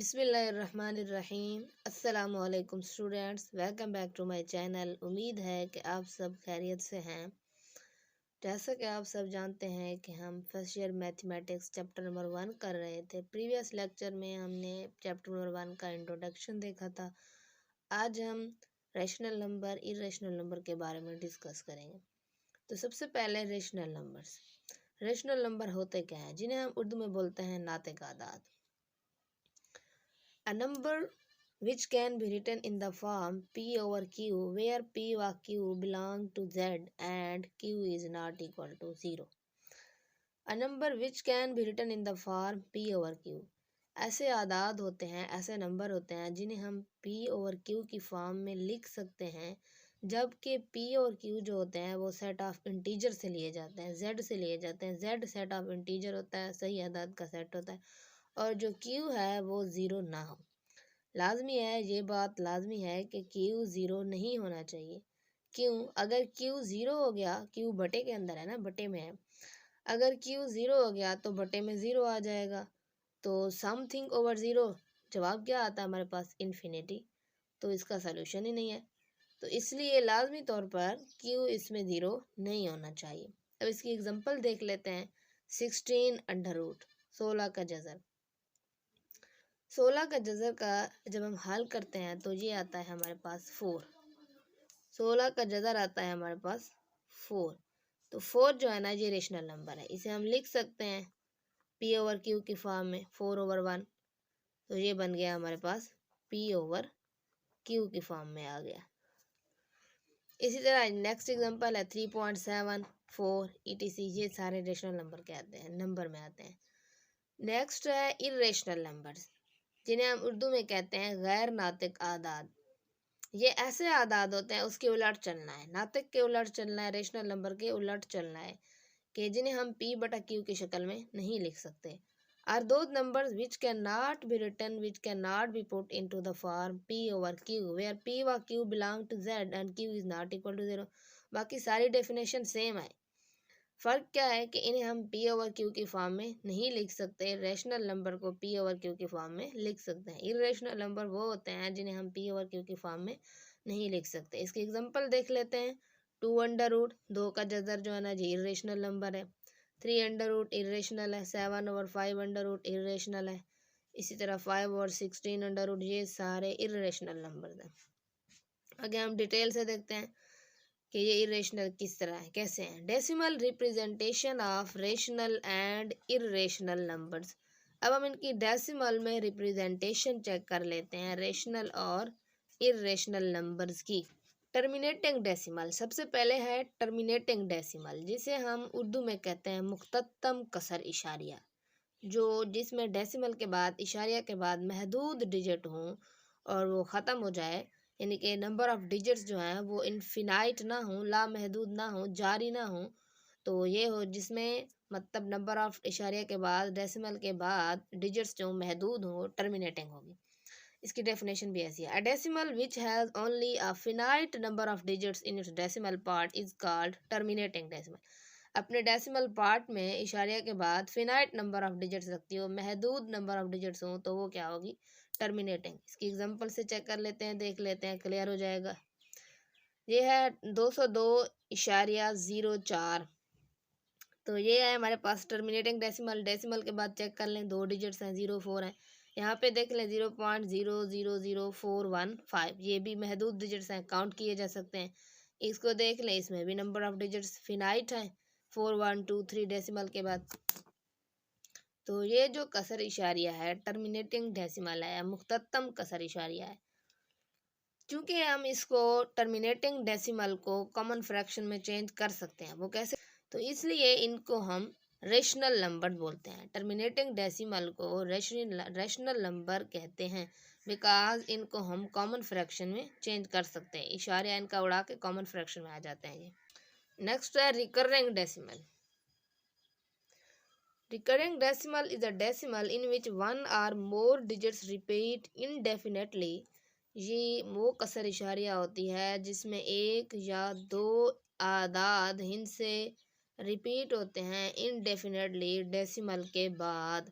बिस्मिल्लाहिर्रहमानिर्रहीम। अस्सलामुअलैकुम students, welcome back to my channel. उम्मीद है कि आप सब खैरियत से हैं। जैसा कि आप सब जानते हैं कि हम first year mathematics chapter number 1 कर रहे थे। प्रीवियस लेक्चर में हमने चैप्टर नंबर 1 का इंट्रोडक्शन देखा था। आज हम रेशनल नंबर, इरेशनल नंबर के बारे में डिस्कस करेंगे। तो सबसे पहले रेशनल नंबर्स। रेशनल नंबर होते क्या हैं, जिन्हें हम उर्दू में बोलते हैं नातिक आदाद। A number which can be written in the form P over Q, where P or Q belong to Z and Q is not equal to 0. A number which can be written in the form P over Q. ऐसे आदाद होते हैं, ऐसे number होते हैं जिन्हें हम P over Q की form में लिख सकते हैं, जबकि P और Q जो होते हैं वो सेट ऑफ इंटीजर से लिए जाते हैं, Z से लिए जाते हैं। Z सेट ऑफ इंटीजर होता है, सही आदाद का सेट होता है, और जो Q है वो ज़ीरो ना हो। लाजमी है, ये बात लाजमी है कि Q ज़ीरो नहीं होना चाहिए। क्यों? अगर Q ज़ीरो हो गया, Q बटे के अंदर है ना, बटे में है, अगर Q ज़ीरो हो गया तो बटे में ज़ीरो आ जाएगा। तो समथिंग ओवर ज़ीरो, जवाब क्या आता है हमारे पास? इन्फिनिटी। तो इसका सलूशन ही नहीं है। तो इसलिए लाजमी तौर पर Q इसमें ज़ीरो नहीं होना चाहिए। अब इसकी एग्जांपल देख लेते हैं। 16√, 16 का जज़र। 16 का जज़र का जब हम हल करते हैं तो ये आता है हमारे पास 4। 16 का जज़र आता है हमारे पास 4। तो 4 जो है ना, ये रेशनल नंबर है। इसे हम लिख सकते हैं P ओवर Q की फॉर्म में, 4 over 1। तो ये बन गया हमारे पास P ओवर Q की फॉर्म में आ गया। इसी तरह नेक्स्ट एग्जांपल है 3.7, 4 etc। ये सारे रेशनल नंबर के आते हैं, नंबर में आते हैं। नेक्स्ट है इर्रेशनल नंबर्स, जिन्हें हम उर्दू में कहते हैं गैर नातिक आदाद। ये ऐसे आदाद होते हैं, उसके उलट चलना है, नातिक के उलट चलना है, रेशनल नंबर के उलट चलना है, कि जिन्हें हम P बटा Q की शक्ल में नहीं लिख सकते। आर दो numbers which can not be written, which can not be put into the form P over Q, where P व Q belong to Z and Q is not equal to 0। बाकी सारी डेफिनेशन सेम है। फ़र्क क्या है कि इन्हें हम P ओवर Q की फॉर्म में नहीं लिख सकते, रेशनल नंबर को P ओवर Q की फॉर्म में लिख सकते हैं। इर्रेशनल नंबर वो होते हैं जिन्हें हम P ओवर Q की फॉर्म में नहीं लिख सकते। इसकी एग्जांपल देख लेते हैं। 2√, 2 का जज़र जो है ना जी इर्रेशनल नंबर है। 3√, इर्रेशनल है। 7 ओवर 5√, इर्रेशनल है। इसी तरह 5 ओवर 16√, ये सारे इर्रेशनल नंबर हैं। आगे हम डिटेल से देखते हैं कि ये इरेशनल किस तरह है, कैसे हैं। Decimal representation of rational and irrational numbers. अब हम इनकी डेसिमल में रिप्रेजेंटेशन चेक कर लेते हैं, रेशनल और इरेशनल नंबर्स की। टर्मिनेटिंग डेसिमल, सबसे पहले है टर्मिनेटिंग डेसिमल, जिसे हम उर्दू में कहते हैं मुख्ततम कसर इशारिया, जो जिसमें डेसिमल के बाद, इशारिया के बाद महदूद डिजिट हों और वो ख़त्म हो जाए, यानी कि नंबर ऑफ़ डिजिट्स जो हैं वो इनफिनाइट ना हो, लामहदूद ना हो, जारी ना हो। तो ये हो जिसमें मतलब नंबर ऑफ़ इशारिया के बाद, डेसिमल के बाद डिजिट्स जो महदूद हो, टर्मिनेटिंग होगी। इसकी डेफिनेशन भी ऐसी है। A decimal which has only a finite number of digits in its decimal part is called terminating decimal. अपने डेसिमल पार्ट में इशारिया के बाद फिनाइट नंबर ऑफ़ डिजिट्स रखती हो, महदूद नंबर ऑफ़ डिजिट्स हो, तो वो क्या होगी? टर्मिनेटिंग। इसकी एग्जांपल से चेक कर लेते हैं, देख लेते हैं, क्लियर हो जाएगा। ये है 202.04। तो ये है हमारे पास टर्मिनेटिंग डेसिमल। डेसिमल के बाद चेक कर लें, 2 डिजिट्स हैं, 0-4 हैं। यहाँ पे देख लें 0.000415, ये भी महदूद डिजिट्स हैं, काउंट किए जा सकते हैं। इसको देख लें, इसमें भी नंबर ऑफ़ डिजिट्स फिनाइट हैं, 4 1 2 3 डेसिमल के बाद। तो ये जो कसर इशारिया है टर्मिनेटिंग डेसिमल है, मुख्ततम कसर इशारिया है। क्योंकि हम इसको टर्मिनेटिंग डेसिमल को कॉमन फ्रैक्शन में चेंज कर सकते हैं, वो कैसे? तो इसलिए इनको हम रेशनल नंबर बोलते हैं। टर्मिनेटिंग डेसिमल को रेशनल नंबर कहते हैं, बिकॉज इनको हम कॉमन फ्रैक्शन में चेंज कर सकते हैं, इशारिया इनका उड़ा के कॉमन फ्रैक्शन में आ जाते हैं ये। नेक्स्ट है recurring decimal. Recurring decimal is a decimal in which one or more digits repeat indefinitely। ये वो कसर इशारिया होती है जिसमें एक या दो आदाद हिंद से रिपीट होते हैं इनडेफिनेटली डेसिमल के बाद।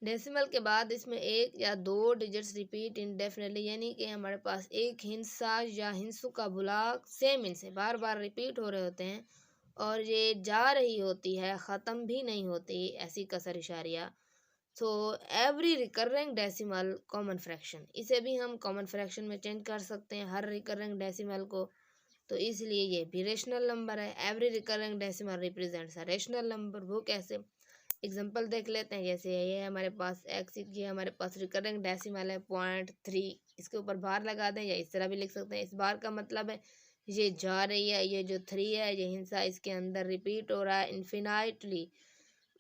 डेसिमल के बाद इसमें एक या दो डिजिट्स रिपीट इंडेफिनेटली, यानी कि हमारे पास एक हिंसा या हिंसों का बुलाक सेम इनसे बार बार रिपीट हो रहे होते हैं और ये जा रही होती है, ख़त्म भी नहीं होती, ऐसी कसर इशारिया। So every recurring decimal common fraction, इसे भी हम कॉमन फ्रैक्शन में चेंज कर सकते हैं हर रिकरिंग डेसिमल को, तो इसलिए ये भी रेशनल नंबर है। Every recurring decimal represents a rational number. वो कैसे, एग्जांपल देख लेते हैं। जैसे ये हमारे पास एक्स, ये हमारे पास रिकरिंग डेसिमल है 0.3, इसके ऊपर बार लगा दें या इस तरह भी लिख सकते हैं। इस बार का मतलब है ये जा रही है, ये जो 3 है ये हिंसा इसके अंदर रिपीट हो रहा है इन्फिनाइटली,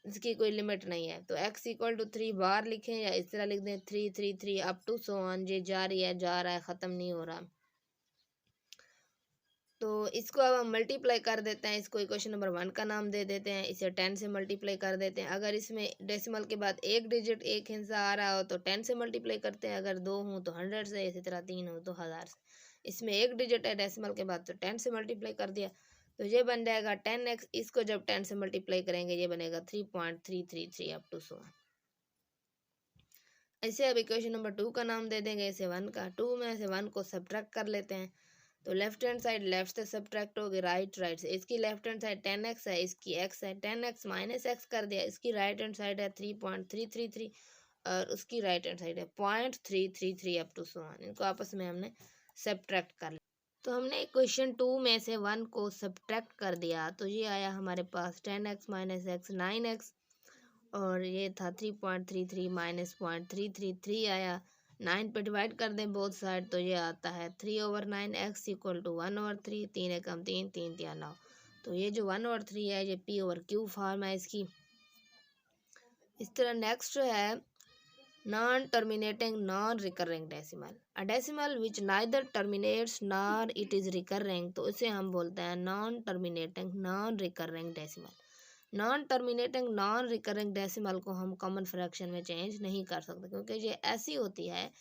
इसकी कोई लिमिट नहीं है। तो x इक्वल टू 3 बार लिखें या इस तरह लिख दें 3 3 3 अप टू सो ऑन, ये जारी है, जा रहा है, ख़त्म नहीं हो रहा। तो इसको अब हम मल्टीप्लाई कर देते हैं, इसको इक्वेशन नंबर 1 का नाम दे देते हैं, इसे 10 से मल्टीप्लाई कर देते हैं। अगर इसमें डेसिमल के बाद एक डिजिट एक हिस्सा आ रहा हो तो 10 से मल्टीप्लाई करते हैं, अगर 2 हों तो 100 से, इसी तरह 3 हो तो 1000 से। इसमें एक डिजिट है डेसिमल के बाद तो 10 से मल्टीप्लाई कर दिया, तो ये बन जाएगा 10x। इसको जब 10 से मल्टीप्लाई करेंगे ये बनेगा 3.333 अप टू सो। ऐसे अब इक्वेशन नंबर 2 का नाम दे देंगे इसे 1 का। 2 में से 1 को सब्ट्रैक्ट कर लेते हैं, तो लेफ्ट हैंड साइड लेफ्ट से सब्ट्रैक्ट होगी, राइट राइट से। इसकी लेफ्ट हैंड साइड 10x है, इसकी x है, 10x माइनस x कर दिया। इसकी राइट हैंड साइड है 3.333 और उसकी राइट हैंड साइड है 0.333 अप टू सो ऑन। इनको आपस में हमने सब्ट्रैक्ट कर लिया। तो हमने क्वेश्चन 2 में से 1 को सब्ट्रैक्ट कर दिया, तो ये आया हमारे पास 10x माइनस x 9x, और ये था 3.33 माइनस 0.333 आया। 9 पे डिवाइड कर दें बोथ साइड, तो ये आता है 3/9 x इक्वल टू 1/3। 3 एकम 3, 3 तिया 9। तो ये जो 1/3 है ये p/q फॉर्म है इसकी। इस तरह नेक्स्ट है non terminating non recurring decimal, a decimal which neither terminates nor it is recurring, तो इसे हम बोलते हैं non terminating non recurring decimal. Non terminating non recurring decimal को हम कॉमन फ्रैक्शन में चेंज नहीं कर सकते, क्योंकि ये ऐसी होती है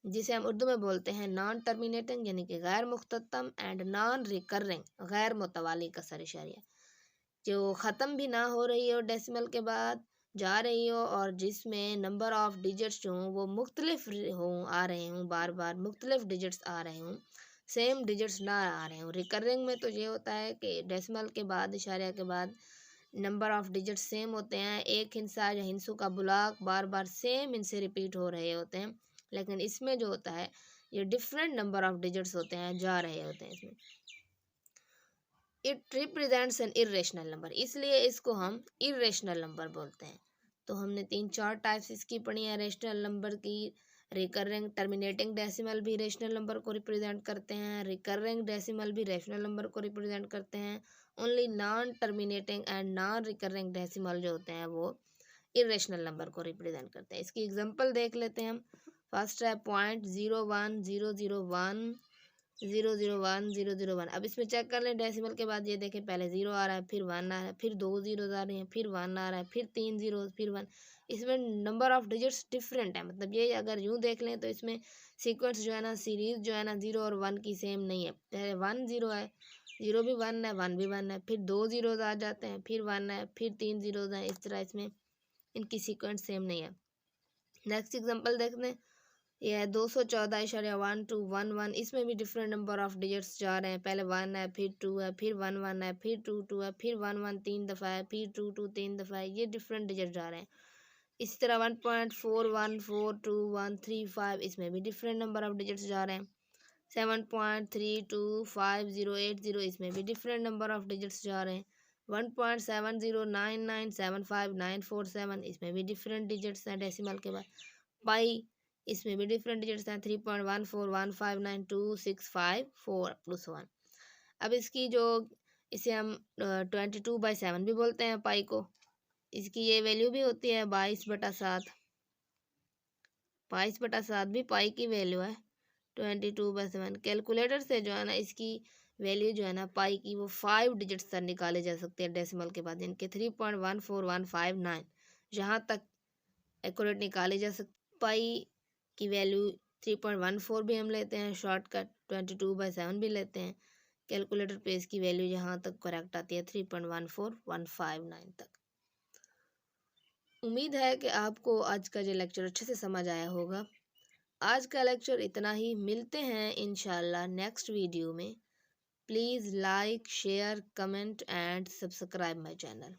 जिसे हम उर्दू में बोलते हैं नॉन टर्मिनेटिंग यानी कि गैर मुख्ततम, एंड नॉन रिकरिंग गैर मुतवाली कसर इशारिया, जो ख़त्म भी ना हो रही हो डेसिमल के बाद, जा रही हो, और जिसमें नंबर ऑफ़ डिजिट्स जो हों वो मुख्तलिफ हों, आ रहे हों, बार बार मुख्तलिफ डिजिट्स आ रहे हों, सेम डिजिट्स ना आ रहे हों। रिकरिंग में तो ये होता है कि डेसिमल के बाद, इशारिया के बाद नंबर ऑफ़ डिजिट्स सेम होते हैं, एक हिंसा या हिंसों का बुलाक बार बार सेम इनसे रिपीट हो रहे होते हैं। लेकिन इसमें जो होता है ये डिफरेंट नंबर ऑफ़ डिजिट्स होते हैं, जा रहे होते हैं इसमें। It represents an irrational number, इसलिए इसको हम इरेशनल नंबर बोलते हैं। तो हमने 3-4 टाइप्स इसकी पढ़ी हैं रेशनल नंबर की। रिकरिंग टर्मिनेटिंग डेसिमल भी रेशनल नंबर को रिप्रेजेंट करते हैं, रिकरिंग डेसिमल भी रेशनल नंबर को रिप्रेजेंट करते हैं। Only non terminating and non recurring decimal जो होते हैं वो इरेशनल नंबर को रिप्रेजेंट करते हैं। इसकी एग्जांपल देख लेते हैं हम। फर्स्ट है 0.01001 001 अब इसमें चेक कर लें डेसिमल के बाद, ये देखें पहले 0 आ रहा है, फिर 1 आ रहा है, फिर 2 ज़ीरोज़ आ रही हैं, फिर 1 आ रहा है, फिर 3 ज़ीरोज़, फिर 1। इसमें नंबर ऑफ़ डिजिट्स डिफरेंट है, मतलब ये अगर यूँ देख लें तो इसमें सीक्वेंस जो है ना, सीरीज़ जो है ना 0 और 1 की सेम नहीं है। पहले 1 0 है, 0 भी 1 है, 1 भी 1 है, फिर 2 ज़ीरोज़ आ जाते हैं, फिर 1 है, फिर 3 ज़ीरोज़ हैं। इस तरह इसमें इनकी सीक्वेंस सेम नहीं है। नेक्स्ट एग्जांपल देखते हैं। यह 214.1211, इसमें भी डिफरेंट नंबर ऑफ डिजिट्स जा रहे हैं। पहले 1 है, फिर 2 है, फिर 1 1 है, फिर 2 2 है, फिर 1 1 3 दफ़ा है, फिर 2 2 3 दफ़ा है। ये डिफरेंट डिजिट जा रहे हैं। इसी तरह 1.414213 इसमें भी डिफरेंट नंबर ऑफ डिजिट्स जा रहे हैं। 7.325080 इसमें भी डिफरेंट नंबर ऑफ डिजिट्स जा रहे हैं। 1.709975947 इसमें भी डिफरेंट डिजिट्स हैं डेसिमल के बाद। पाई इसमें भी डिफरेंट डिजिट्स हैं 3.141592654 प्लस 1। अब इसकी जो, इसे हम 22/7 भी बोलते हैं पाई को। इसकी ये वैल्यू भी होती है 22/7। 22/7 भी पाई की वैल्यू है 22/7। कैलकुलेटर से जो है ना इसकी वैल्यू जो है ना पाई की वो 5 डिजिट्स तक निकाले जा सकते हैं डेसिमल के बाद, इनके 3.14159 यहाँ तक एक्यूरेट निकाले जा सकते। पाई की वैल्यू 3.14 भी हम लेते हैं, शॉर्टकट 22/7 भी लेते हैं। कैलकुलेटर पे इसकी वैल्यू यहाँ तक करेक्ट आती है 3.14159 तक। उम्मीद है कि आपको आज का ये लेक्चर अच्छे से समझ आया होगा। आज का लेक्चर इतना ही, मिलते हैं इंशाल्लाह नेक्स्ट वीडियो में। Please like, share, comment and subscribe my channel.